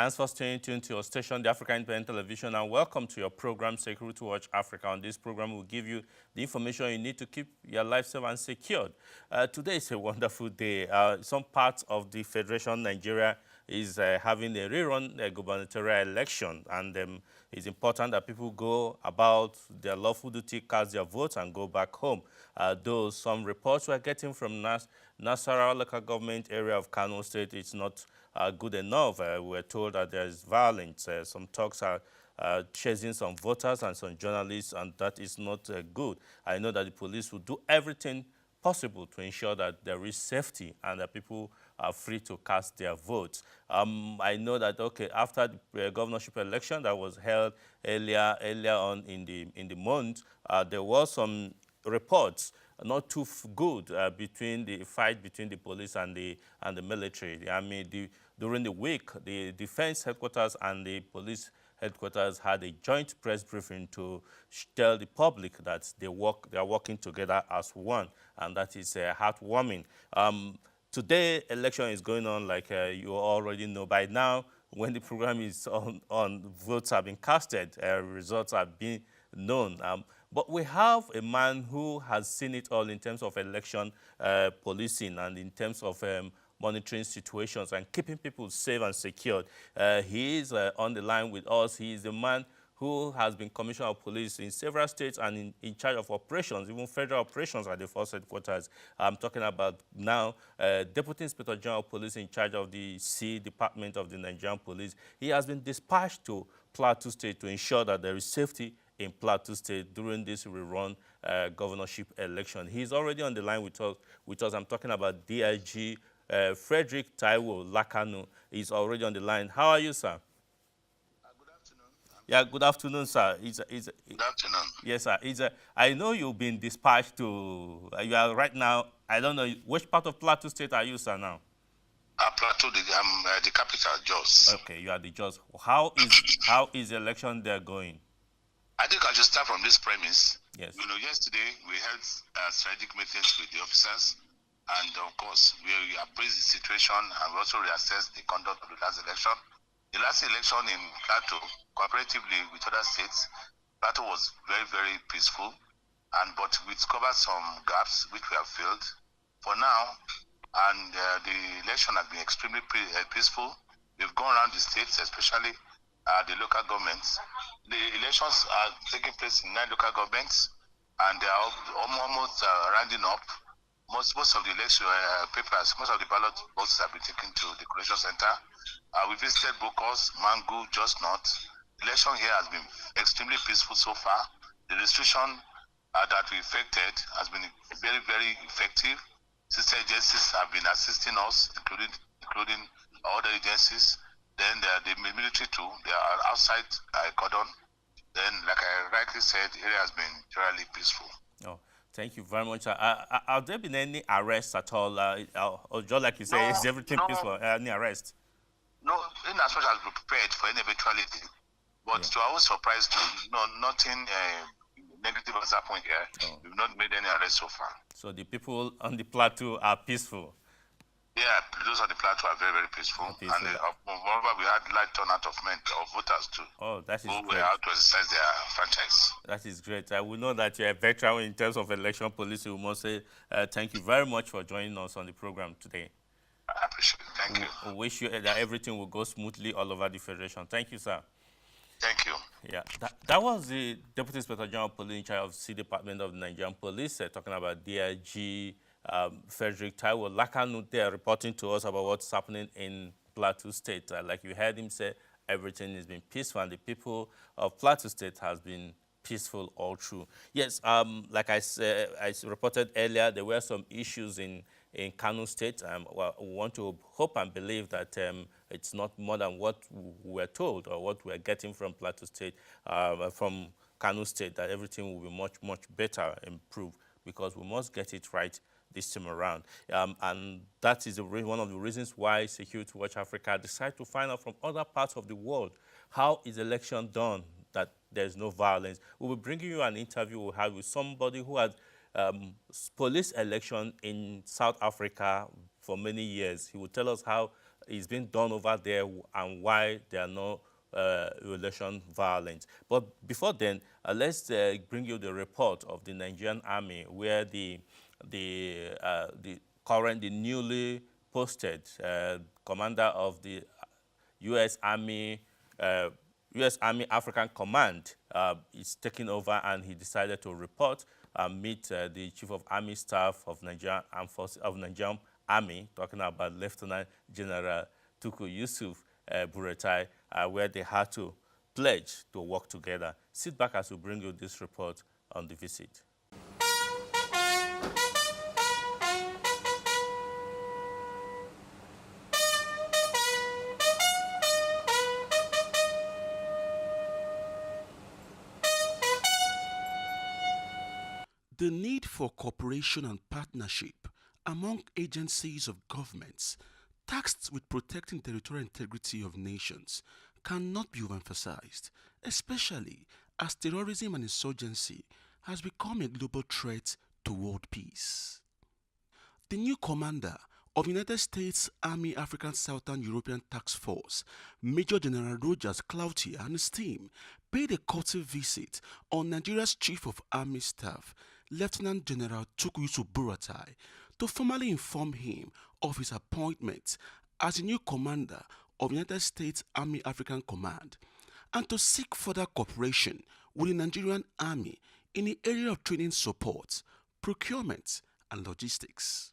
Thanks for staying tuned to your station, the AfricaTelevision, and welcome to your program, Security Watch Africa. On this program, we'll give you the information you need to keep your life safe and secured. Today is a wonderful day. Some parts of the Federation, Nigeria, is having a rerun gubernatorial election, and it's important that people go about their lawful duty, cast their votes, and go back home. Though some reports we're getting from Nasarawa local government area of Kano State, it's not good enough. We're told that there's violence. Some talks are chasing some voters and some journalists, and that is not good. I know that the police will do everything possible to ensure that there is safety and that people are free to cast their votes. I know that, okay, after the governorship election that was held earlier on in the month, there was some reports not too good between the fight between the police and the military. I mean, during the week, the defense headquarters and the police headquarters had a joint press briefing to tell the public that they are working together as one, and that is heartwarming. Today, election is going on, like you already know by now. When the program is on votes have been casted, results have been known. But we have a man who has seen it all in terms of election policing and in terms of monitoring situations and keeping people safe and secured. He is on the line with us. He is the man who has been Commissioner of Police in several states and in charge of operations, even federal operations at the force headquarters. I'm talking about now Deputy Inspector General of Police in charge of the C Department of the Nigerian Police. He has been dispatched to Plateau State to ensure that there is safety in Plateau State during this rerun governorship election. He's already on the line with us. I'm talking about DIG Frederick Taiwo Lakanu. He's already on the line. How are you, sir? Yeah, good afternoon, sir. Good afternoon. Yes, sir. I know you've been dispatched to, you are right now, I don't know, which part of Plateau State are you, sir, now? Plateau, I'm the capital, Jos. Okay, you are the Jos. How is the election there going? I think I should start from this premise. Yes. You know, yesterday we held strategic meetings with the officers, and of course, we appraised the situation and we also reassessed the conduct of the last election. The last election in Plateau, cooperatively with other states, Plateau was very, very peaceful, but we discovered some gaps which we have filled. For now, and the election has been extremely peaceful. We've gone around the states, especially the local governments. The elections are taking place in 9 local governments, and they are almost rounding up. Most of the election papers, most of the ballot boxes have been taken to the collation center. We visited Bokos, Mangu, Just North. The election here has been extremely peaceful so far. The restriction that we effected has been very, very effective. Sister agencies have been assisting us, including other agencies. Then the military too, they are outside cordon. Then, like I rightly said, the area has been generally peaceful. Oh, thank you very much. Have there been any arrests at all? Or just like you say, is everything peaceful? Any arrests? No, in as much as we're prepared for any eventuality. But to our surprise, nothing negative has happened here. We've not made any arrests so far. So the people on the plateau are peaceful? Yeah, those on the plateau are very, very peaceful. And moreover, we had large turnout of voters too. Oh, that is great. Who were out to exercise their franchise. That is great. We know that you're a veteran in terms of election policy. We must say thank you very much for joining us on the program today. I appreciate it. Thank you. We wish you that everything will go smoothly all over the Federation. Thank you, sir. Thank you. Yeah, that was the Deputy Inspector General of Police in charge of C Department of the Nigerian Police talking about DIG Frederick Taiwo Lakanu. They are reporting to us about what's happening in Plateau State. Like you heard him say, everything has been peaceful, and the people of Plateau State has been peaceful all through. Yes, like I reported earlier, there were some issues in Kano State. Well, we want to hope and believe that it's not more than what we were told or what we're getting from Plateau State, from Kano State, that everything will be much, much better, improved, because we must get it right this time around. And that is one of the reasons why Security Watch Africa decided to find out from other parts of the world how is election done, that there's no violence. We will bring you an interview we'll have with somebody who had police election in South Africa for many years. He will tell us how is being done over there and why there are no relation violence. But before then, let's bring you the report of the Nigerian army, where the newly posted commander of the U.S. Army U.S. Army African Command is taking over, and he decided to report and meet the Chief of Army Staff of Nigerian Armed Forces of Nigerian Army, talking about Lieutenant General Tuku Yusuf Buratai, where they had to pledge to work together. Sit back as we bring you this report on the visit. The need for cooperation and partnership among agencies of governments tasked with protecting territorial integrity of nations cannot be overemphasized, especially as terrorism and insurgency has become a global threat to world peace. The new commander of United States Army African Southern European Task Force, Major General Rogers Cloutier, and his team paid a courtesy visit on Nigeria's Chief of Army Staff, Lieutenant General Tuku Yusuf Buratai, to formally inform him of his appointment as the new commander of United States Army African Command, and to seek further cooperation with the Nigerian Army in the area of training support, procurement, and logistics.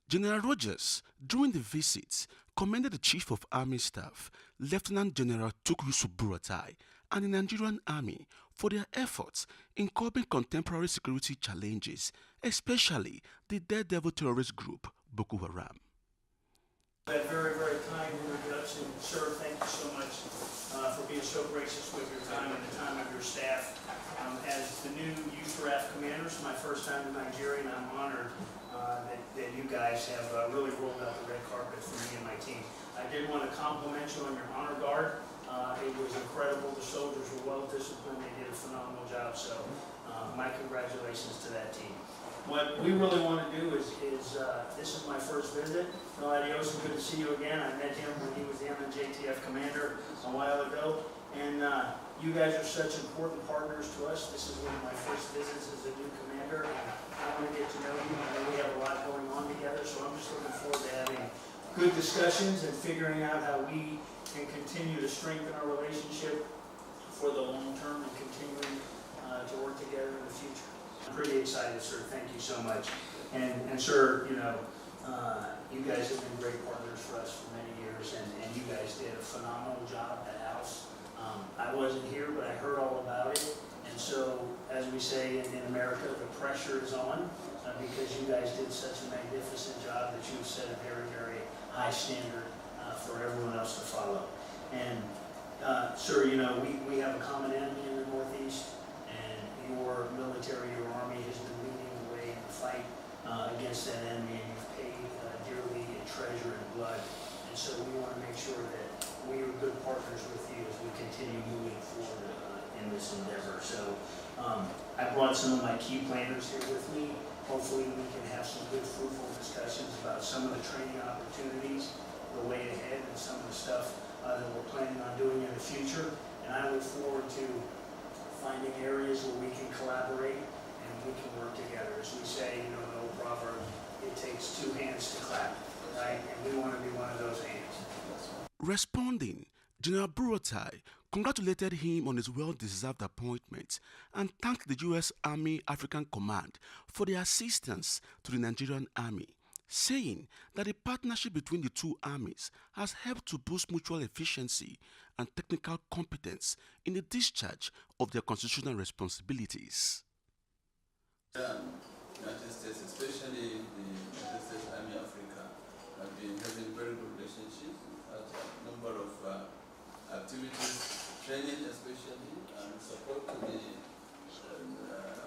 General Rogers, during the visit, commended the Chief of Army Staff, Lieutenant General Tuku Yusuf Buratai, and the Nigerian Army for their efforts in curbing contemporary security challenges, especially the daredevil terrorist group Boko Haram. That very, very kind introduction. Sir, thank you so much for being so gracious with your time and the time of your staff. As the new USRAF commander, it's my first time in Nigeria, and I'm honored that you guys have really rolled out the red carpet for me and my team. I did want to compliment you on your honor guard. It was incredible. The soldiers were well disciplined. They did a phenomenal job. So my congratulations to that team. What we really want to do is this is my first visit. No, adios, and good to see you again. I met him when he was the MNJTF commander a while ago. And you guys are such important partners to us. This is one of my first visits as a new commander. And I want to get to know you. I know we have a lot going on together, so I'm just looking forward to having good discussions and figuring out how we can continue to strengthen our relationship for the long term and continuing to work together in the future. I'm pretty excited, sir. Thank you so much. And sir, you know, you guys have been great partners for us for many years, and you guys did a phenomenal job at the house. I wasn't here, but I heard all about it. And so, as we say in America, the pressure is on because you guys did such a magnificent job that you set a very, very high standard for everyone else to follow. And sir, you know, we have a common enemy in the Northeast, and your military, your army has been leading the way in the fight against that enemy, and you've paid dearly in treasure and blood. And so we want to make sure that we are good partners with you as we continue moving forward in this endeavor. So I brought some of my key planners here with me. Hopefully we can have some good, fruitful discussions about some of the training opportunities, the way ahead, and some of the stuff that we're planning on doing in the future. And I look forward to finding areas where we can collaborate and we can work together. As we say, you know, the old proverb, it takes two hands to clap, right? And we want to be one of those hands. Responding, General Buratai congratulated him on his well-deserved appointment and thanked the U.S. Army African Command for their assistance to the Nigerian Army, saying that the partnership between the two armies has helped to boost mutual efficiency and technical competence in the discharge of their constitutional responsibilities. United States, especially the United States Army Africa, have been having very good relationships at a number of activities, training especially, and support to the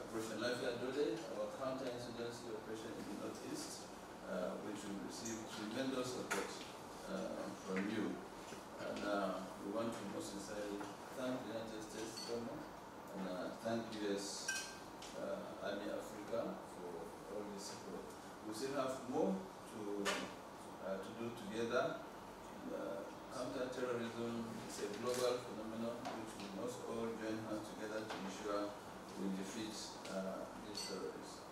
Operation Lafayette Dode, our counter-insurgency operation in the Northeast, which will receive tremendous support from you. And we want to most sincerely thank the United States government and thank U.S. Army Africa for all this support. We still have more to do together counter-terrorism is a global phenomenon which we must all join hands together to ensure we defeat these terrorists.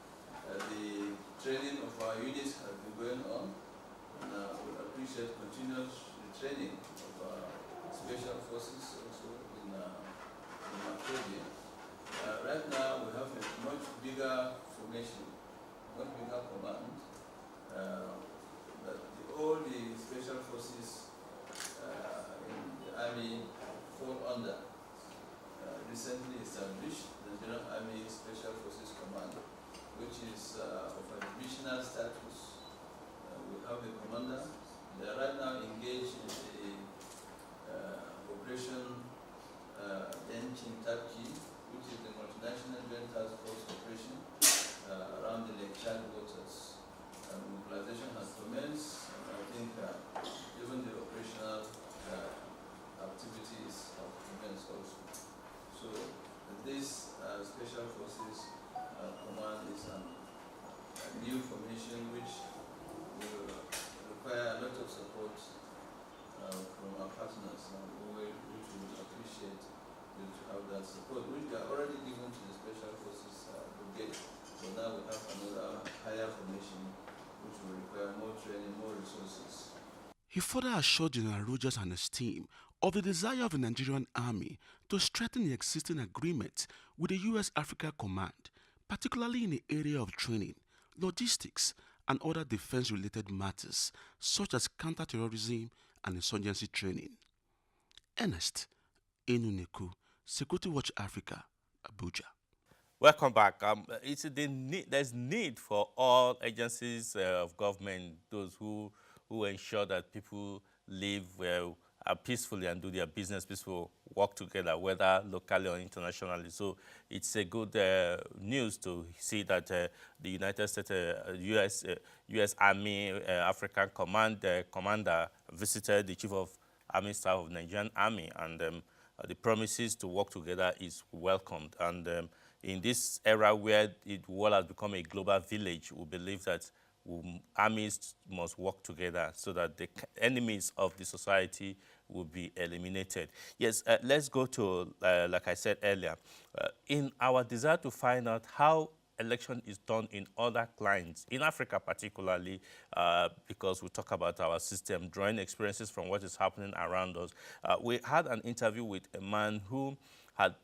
The training of our units has been going on, and we appreciate continuous training of special forces also in Makurdi. Right now we have a much bigger formation, much bigger command, that all the special forces in the army fall under. Recently established the Nigerian Army Special Forces Command, which is of a divisional status. We have a commander. They are right now engaged in the Operation Denchin Turkey, which is the multinational joint task force operation around the Lake Chad waters. Mobilization has commenced, and I think even the operational activities have commenced also. So this Special Forces Command is a new formation which will require a lot of support from our partners, and which we would appreciate you to have that support, which we are already given to the Special Forces Brigade. So now we have another higher formation which will require more training, more resources. He further assured General Rogers and his team of the desire of the Nigerian Army to strengthen the existing agreement with the U.S. Africa Command, particularly in the area of training, logistics, and other defense-related matters such as counter-terrorism and insurgency training. Ernest Enuneku, Security Watch Africa, Abuja. Welcome back. There's need for all agencies of government, those who ensure that people live peacefully and do their business peacefully, work together, whether locally or internationally. So it's a good news to see that the United States, U.S. Army African Command commander visited the Chief of Army Staff of Nigerian Army, and the promises to work together is welcomed. And in this era where the world has become a global village, we believe that armies must work together so that the enemies of the society will be eliminated. Yes, let's go to, like I said earlier, in our desire to find out how election is done in other clients, in Africa particularly, because we talk about our system, drawing experiences from what is happening around us. We had an interview with a man who had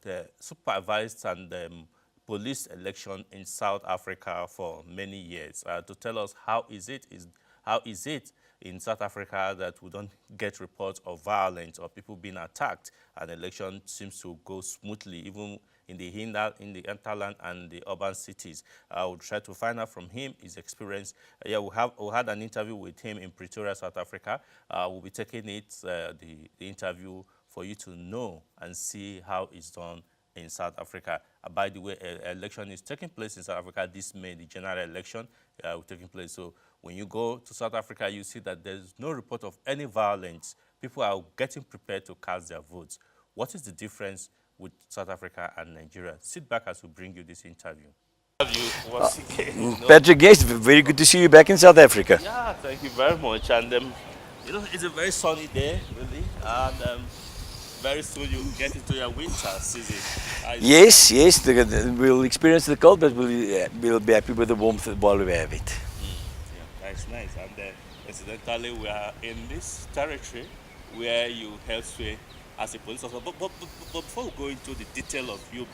supervised and police election in South Africa for many years, to tell us how is it in South Africa that we don't get reports of violence or people being attacked, and election seems to go smoothly, even in the hinterland and the urban cities. We'll try to find out from him his experience. We had an interview with him in Pretoria, South Africa. We'll be taking the interview for you to know and see how it's done in South Africa. By the way, election is taking place in South Africa this May. The general election will taking place. So when you go to South Africa, you see that there's no report of any violence. People are getting prepared to cast their votes. What is the difference with South Africa and Nigeria? Sit back as we bring you this interview. Patrick, yes, very good to see you back in South Africa. Yeah, thank you very much. And it's a very sunny day, really. And very soon you'll get into your winter season. Yes, we'll experience the cold, but we'll be happy with the warmth while we have it. Yeah, that's nice. And incidentally, we are in this territory where you help sway as a police officer. But before we go into the detail of you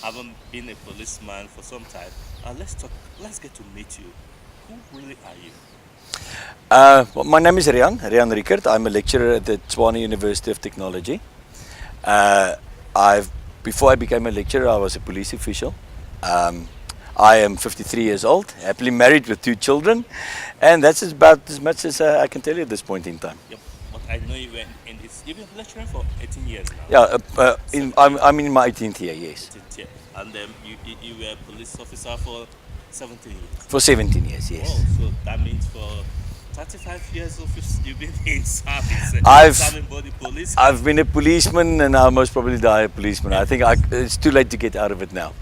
having been a policeman for some time, let's get to meet you. Who really are you? Well, my name is Rian Rickert. I'm a lecturer at the Tshwane University of Technology. Before I became a lecturer, I was a police official. I am 53 years old, happily married with 2 children, and that's about as much as I can tell you at this point in time. Yep. But I know you've been lecturing for 18 years now. Yeah, I'm in my 18th year, yes. 18th year. And you were a police officer for 17 years. For 17 years, yes. Oh, so that means for 35 years you've been in service. Serving body police. I've been a policeman, and I'll most probably die a policeman. I think it's too late to get out of it now.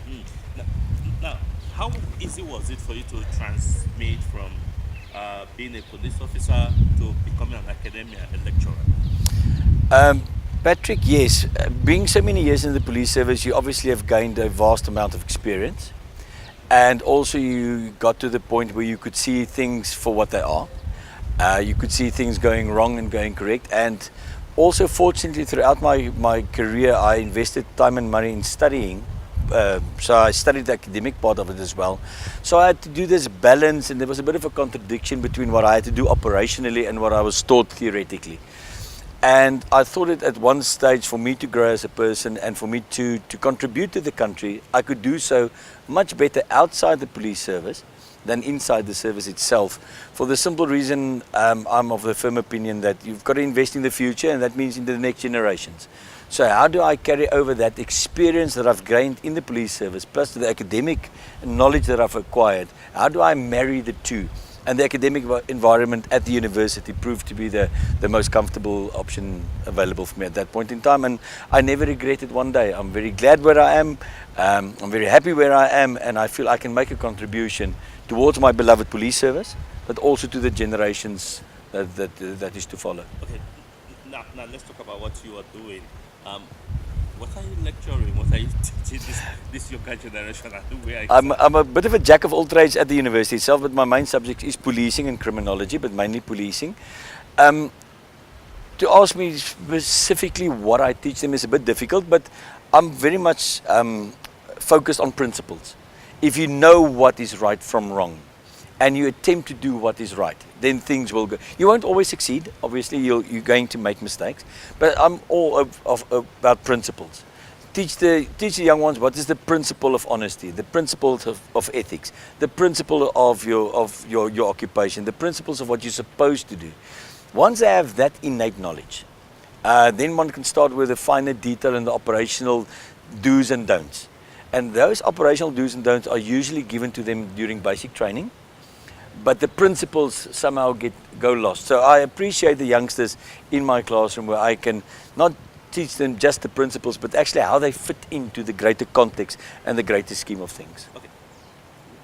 Now, how easy was it for you to transmit from being a police officer to becoming an academia, a lecturer? Patrick, yes. Being so many years in the police service, you obviously have gained a vast amount of experience. And also you got to the point where you could see things for what they are. You could see things going wrong and going correct. And also, fortunately, throughout my career, I invested time and money in studying. So I studied the academic part of it as well. So I had to do this balance, and there was a bit of a contradiction between what I had to do operationally and what I was taught theoretically. And I thought it at one stage, for me to grow as a person and for me to contribute to the country, I could do so much better outside the police service than inside the service itself. For the simple reason, I'm of the firm opinion that you've got to invest in the future, and that means in the next generations. So how do I carry over that experience that I've gained in the police service, plus the academic knowledge that I've acquired? How do I marry the two? And the academic environment at the university proved to be the most comfortable option available for me at that point in time. And I never regretted one day. I'm very glad where I am. I'm very happy where I am, and I feel I can make a contribution towards my beloved police service, but also to the generations that is to follow. Okay, now let's talk about what you are doing. What are you lecturing? What are you teaching this younger generation? I'm a bit of a jack of all trades at the university itself, but my main subject is policing and criminology, but mainly policing. To ask me specifically what I teach them is a bit difficult, but I'm very much focused on principles. If you know what is right from wrong, and you attempt to do what is right, then things will go. You won't always succeed. Obviously, you're going to make mistakes. But I'm all about principles. Teach the young ones what is the principle of honesty, the principles of ethics, the principle of your occupation, the principles of what you're supposed to do. Once they have that innate knowledge, then one can start with the finer detail and the operational do's and don'ts. And those operational do's and don'ts are usually given to them during basic training. But the principles somehow go lost. So I appreciate the youngsters in my classroom where I can not teach them just the principles, but actually how they fit into the greater context and the greater scheme of things. Okay,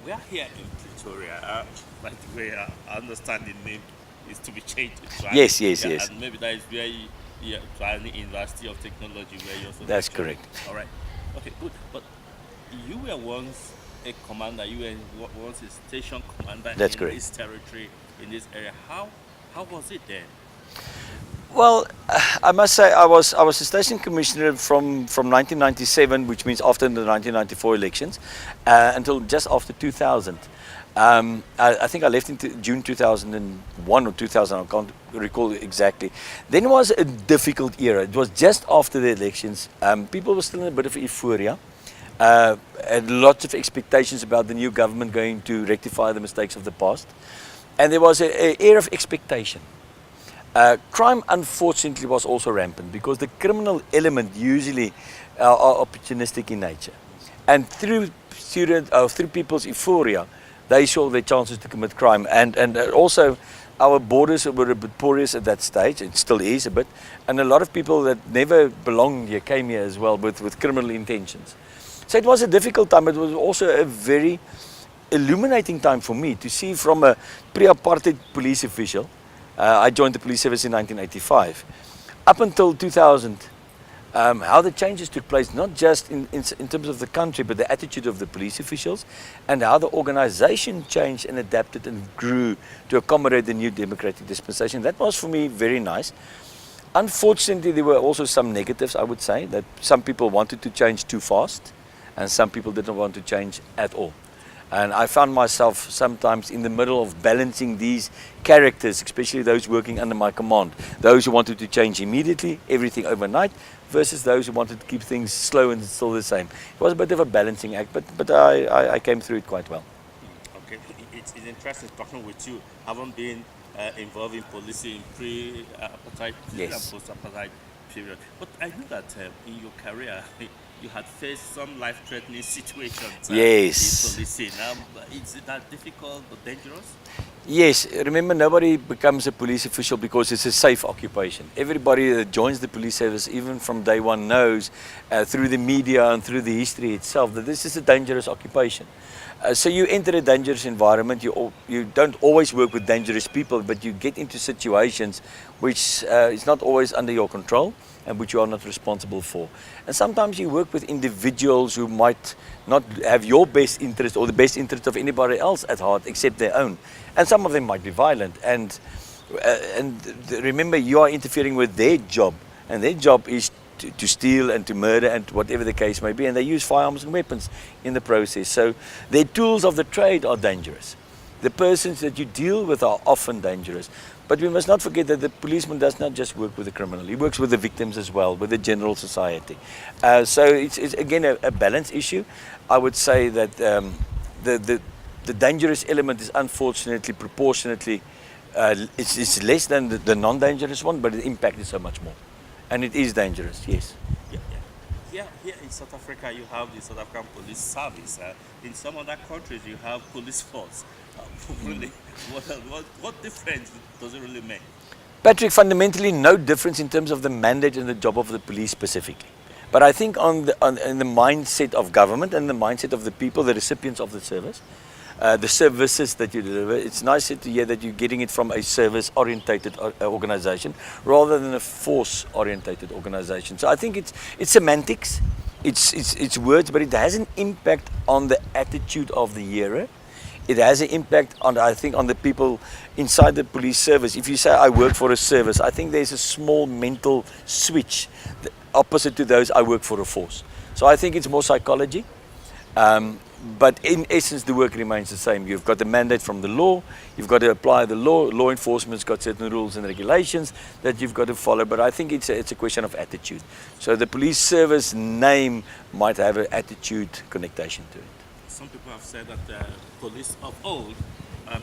we are here in Pretoria. By the way, I understand the name is to be changed. Right? Yes. And maybe that is where you are trying the University of Technology, where you also. That's correct. All right. Okay, good. But you were once a commander, you were once a station commander. That's in correct. This territory, in this area. How was it then? Well, I must say I was a station commissioner from 1997, which means after the 1994 elections, until just after 2000. I think I left in June 2001 or 2000, I can't recall exactly. Then it was a difficult era. It was just after the elections. People were still in a bit of euphoria. And lots of expectations about the new government going to rectify the mistakes of the past. And there was an air of expectation. Crime, unfortunately, was also rampant because the criminal element usually are opportunistic in nature. And through people's euphoria, they saw their chances to commit crime. And also, our borders were a bit porous at that stage. It still is a bit. And a lot of people that never belonged here came here as well with criminal intentions. So it was a difficult time. It was also a very illuminating time for me to see from a pre-apartheid police official. I joined the police service in 1985. Up until 2000, how the changes took place, not just in terms of the country, but the attitude of the police officials, and how the organization changed and adapted and grew to accommodate the new democratic dispensation. That was for me very nice. Unfortunately, there were also some negatives, I would say, that some people wanted to change too fast, and some people didn't want to change at all. And I found myself sometimes in the middle of balancing these characters, especially those working under my command. Those who wanted to change immediately, everything overnight, versus those who wanted to keep things slow and still the same. It was a bit of a balancing act, but I came through it quite well. Okay, it's interesting talking with you. Haven't been involved in policing in pre-apartheid Yes. and post-apartheid period. But I know that in your career, you had faced some life-threatening situations Yes. in policing. Is it that difficult or dangerous? Yes, remember, nobody becomes a police official because it's a safe occupation. Everybody that joins the police service, even from day one, knows through the media and through the history itself that this is a dangerous occupation. So you enter a dangerous environment. You don't always work with dangerous people, but you get into situations which is not always under your control and which you are not responsible for. And sometimes you work with individuals who might not have your best interest or the best interest of anybody else at heart except their own. And some of them might be violent. And remember, you are interfering with their job, and their job is to steal and to murder and whatever the case may be, and they use firearms and weapons in the process. So their tools of the trade are dangerous. The persons that you deal with are often dangerous. But we must not forget that the policeman does not just work with the criminal. He works with the victims as well, with the general society. So it's again a balance issue. I would say that the dangerous element is unfortunately proportionately it's less than the non-dangerous one, but the impact is so much more. And it is dangerous, yes. Yeah, here in South Africa, you have the South African Police Service. In some other countries, you have police force. Really, what difference does it really make? Patrick, fundamentally no difference in terms of the mandate and the job of the police specifically. But I think in the mindset of government and the mindset of the people, the recipients of the service, the services that you deliver, it's nice to hear that you're getting it from a service-orientated organization rather than a force-orientated organization. So I think it's semantics, it's words, but it has an impact on the attitude of the hearer. It has an impact on, I think, on the people inside the police service. If you say, I work for a service, I think there's a small mental switch opposite to those, I work for a force. So I think it's more psychology. But in essence, the work remains the same. You've got the mandate from the law, you've got to apply the law. Law enforcement's got certain rules and regulations that you've got to follow. But I think it's a question of attitude. So the police service name might have an attitude connotation to it. Some people have said that the police of old,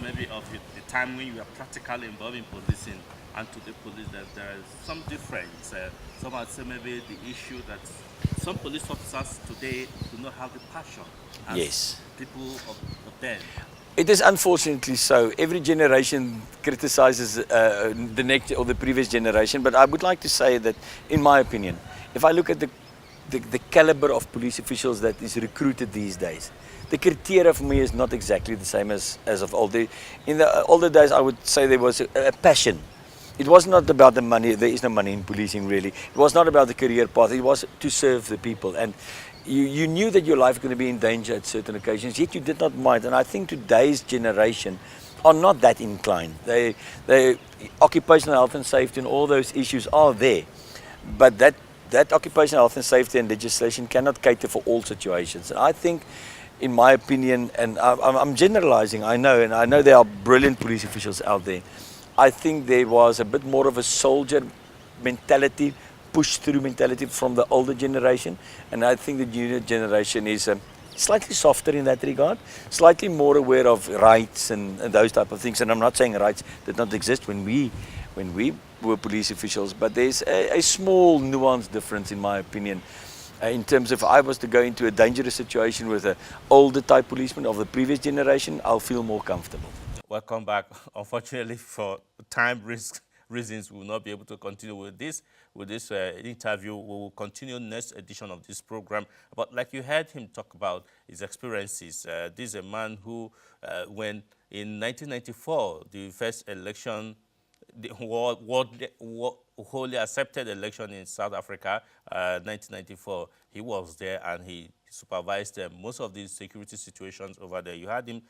maybe of the time when you were practically involved in policing, and to the police, that there is some difference. Some might say maybe the issue that some police officers today do not have the passion as Yes. people of then. It is unfortunately so. Every generation criticizes the next or the previous generation, but I would like to say that, in my opinion, if I look at the caliber of police officials that is recruited these days, the criteria for me is not exactly the same as of old. In the older days, I would say there was a passion. It was not about the money. There is no money in policing, really. It was not about the career path. It was to serve the people. And you knew that your life was going to be in danger at certain occasions, yet you did not mind. And I think today's generation are not that inclined. They occupational health and safety and all those issues are there. But that occupational health and safety and legislation cannot cater for all situations. And I think, in my opinion, and I'm generalizing, I know there are brilliant police officials out there. I think there was a bit more of a soldier mentality, push-through mentality from the older generation, and I think the junior generation is slightly softer in that regard, slightly more aware of rights and those type of things. And I'm not saying rights did not exist when we were police officials, but there's a small nuance difference, in my opinion, in terms of if I was to go into a dangerous situation with an older type policeman of the previous generation, I'll feel more comfortable. Welcome back. Unfortunately, for time reasons, we will not be able to continue with this interview. We will continue next edition of this program. But like you heard him talk about his experiences, this is a man who, when in 1994, the first election, the wholly accepted election in South Africa, 1994, he was there and he supervised most of these security situations over there. You had him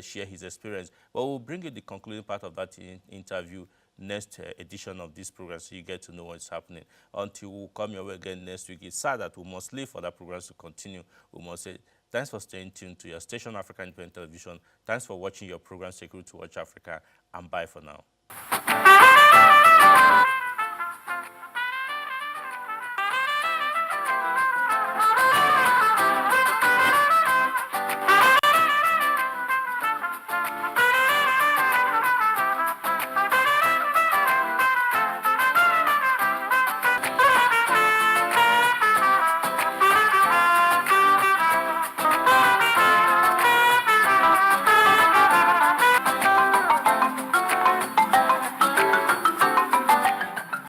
share his experience. But we'll bring you the concluding part of that interview next edition of this program, so you get to know what's happening. Until we'll come your way again next week. It's sad that we must leave for that program to continue. We must say thanks for staying tuned to your station, Africa Independent Television. Thanks for watching your program, Security Watch Africa, and bye for now.